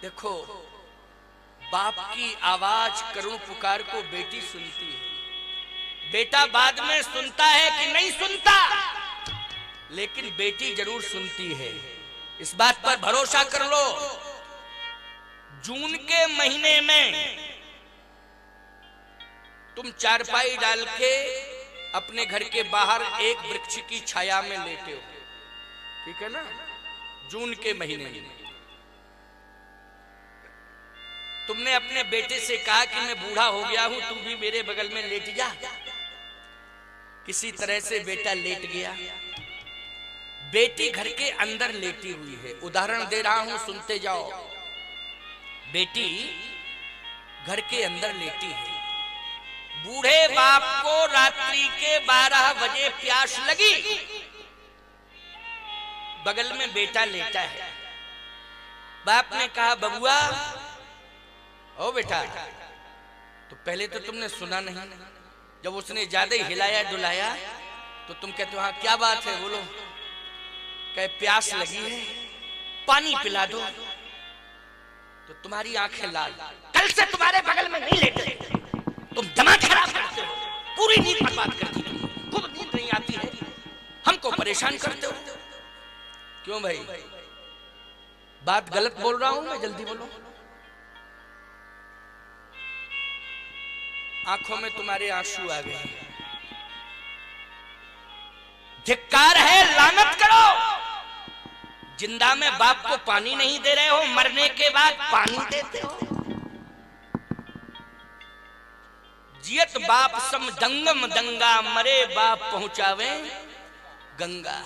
देखो, बाप की आवाज करुण पुकार को बेटी सुनती है। बेटा बाद में सुनता है कि नहीं सुनता, लेकिन बेटी जरूर सुनती है। इस बात पर भरोसा कर लो। जून के महीने में तुम चारपाई डाल के अपने घर के बाहर एक वृक्ष की छाया में लेटे हो, ठीक है ना? जून के महीने में तुमने अपने बेटे से कहा कि मैं बूढ़ा हो गया हूं, तू भी मेरे बगल में लेट जा। किसी तरह से बेटा लेट गया। बेटी घर के अंदर लेटी हुई है। उदाहरण दे रहा हूं, सुनते जाओ। बेटी घर के अंदर लेटी है। बूढ़े बाप को रात्रि के 12 बजे प्यास लगी। बगल में बेटा लेटा है। बाप ने कहा, बबुआ ओ बेटा। तो पहले तो तुमने सुना नहीं। जब उसने ज्यादा हिलाया डुलाया तो तुम कहते हो हाँ क्या बात है, बोलो। कहे प्यास लगी है, पानी पिला दो। तो तुम्हारी आंखें लाल। कल से तुम्हारे बगल में नहीं लेटे। तुम दिमाग खराब करते हो, पूरी नींद बर्बाद करती हो, खूब नींद नहीं आती है, हमको परेशान करते हो। क्यों भाई, बात गलत बोल रहा हूं मैं? जल्दी बोलो। आंखों में तुम्हारे आंसू आ गए। धिक्कार है, लानत करो। जिंदा में बाप को पानी नहीं दे रहे हो, मरने के बाद पानी देते हो। जियत बाप सम दंगम दंगा, मरे बाप पहुंचावे गंगा।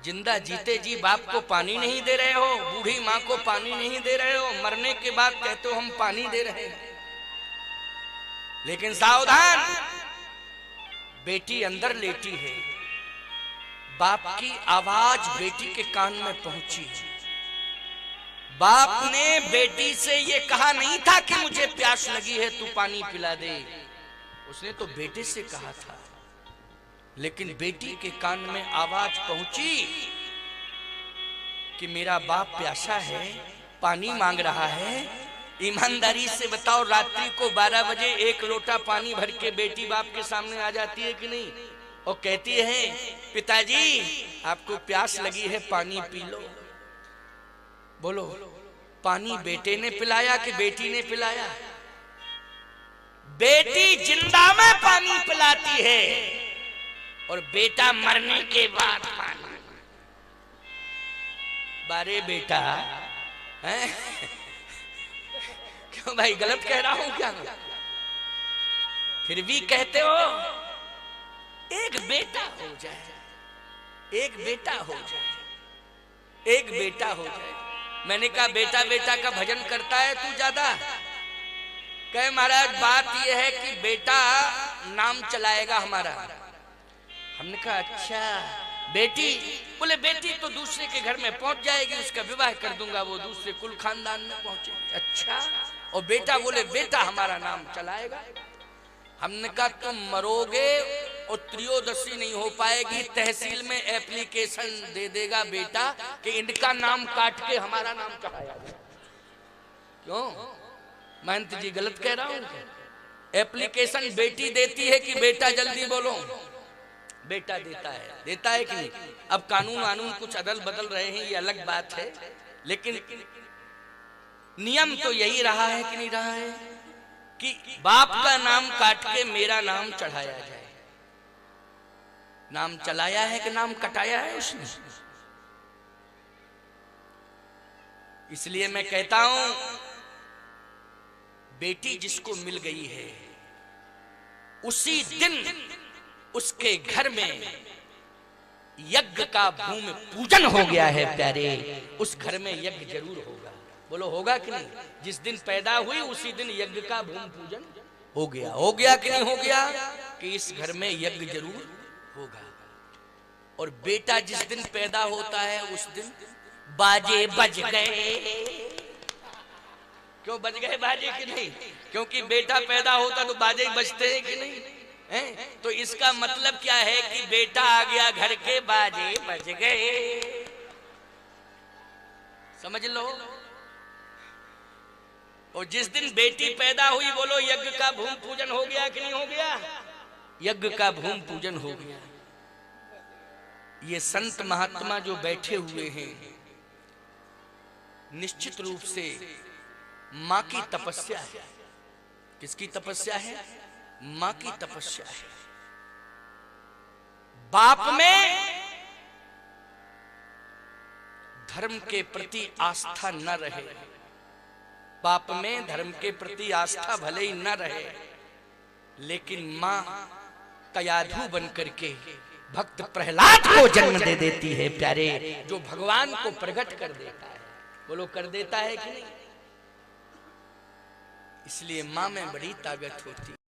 जिंदा जीते जी बाप को पानी नहीं दे रहे हो, बूढ़ी मां को पानी नहीं दे रहे हो, मरने के बाद कहते हो हम पानी दे रहे हैं। लेकिन सावधान, बेटी अंदर लेटी है। बाप की आवाज बेटी के कान में पहुंची। बाप ने बेटी से ये कहा नहीं था कि मुझे प्यास लगी है, तू पानी पिला दे। उसने तो बेटे से कहा था। लेकिन बेटी के कान में आवाज पहुंची कि मेरा बाप प्यासा है, पानी मांग रहा है। ईमानदारी से बताओ, रात्रि को 12 बजे एक लोटा पानी भर के बेटी बाप के सामने आ जाती है कि नहीं? और कहती है पिताजी आपको प्यास लगी है, पानी पी लो। बोलो, पानी बेटे ने पिलाया कि बेटी ने पिलाया? बेटी जिंदा में पानी पिलाती है और बेटा मरने के बाद पानी। बारे बेटा है? क्यों भाई, गलत कह रहा हूं क्या? फिर भी कहते हो एक बेटा हो जाए, एक बेटा हो जाए, एक बेटा हो जाए। मैंने कहा बेटा बेटा का भजन करता है तू ज्यादा। कहे महाराज बात यह है कि बेटा नाम चलाएगा हमारा। हमने कहा अच्छा बेटी? बोले बेटी तो दूसरे के घर में पहुंच जाएगी, उसका विवाह कर दूंगा, वो दूसरे कुल खानदान में पहुंचेगी। अच्छा, और बेटा? बोले बेटा हमारा नाम चलाएगा। हमने कहा तुम मरोगे और त्रयोदशी नहीं हो पाएगी, तहसील में एप्लीकेशन दे देगा बेटा कि इनका नाम काट के हमारा नाम चढ़ाया जाए। क्यों महंत जी, गलत कह रहा हूं? एप्लीकेशन बेटी देती है कि बेटा? जल्दी बोलो। बेटा देता है। देता है कि नहीं? अब कानून कुछ अदल बदल रहे हैं, ये अलग बात है, लेकिन नियम तो यही रहा है कि नहीं रहा है कि बाप का नाम काट के मेरा नाम चढ़ाया जाए। नाम चलाया है कि नाम कटाया है उसने? इसलिए मैं कहता हूं बेटी जिसको मिल गई है उसी दिन उसके घर में यज्ञ का भूमि पूजन हो गया है प्यारे। उस घर में यज्ञ जरूर होगा। बोलो होगा कि नहीं? जिस दिन पैदा हुई उसी दिन यज्ञ का भूमि पूजन हो गया। हो गया कि नहीं हो गया? कि इस घर में यज्ञ जरूर होगा। और बेटा जिस दिन पैदा होता है उस दिन बाजे बज गए। क्यों बज गए बाजे कि नहीं? क्योंकि बेटा पैदा होता तो बाजे बजते हैं कि नहीं? तो इसका मतलब क्या है कि बेटा आ गया घर के, बाजे बज गए। समझ लो। और जिस दिन बेटी पैदा हुई, बोलो यज्ञ का भूमि पूजन हो गया कि नहीं हो गया? यज्ञ का भूमि पूजन हो गया। ये संत महात्मा जो बैठे हुए हैं, निश्चित रूप से मां की तपस्या है। किसकी तपस्या है? मां की तपस्या है। बाप में धर्म के प्रति आस्था न रहे, बाप में धर्म के प्रति आस्था भले ही न रहे, लेकिन मां कयाधु बन करके भक्त प्रहलाद को जन्म दे देती है प्यारे, जो भगवान को प्रकट कर देता है। बोलो कर देता है कि नहीं? इसलिए मां में बड़ी ताकत होती है।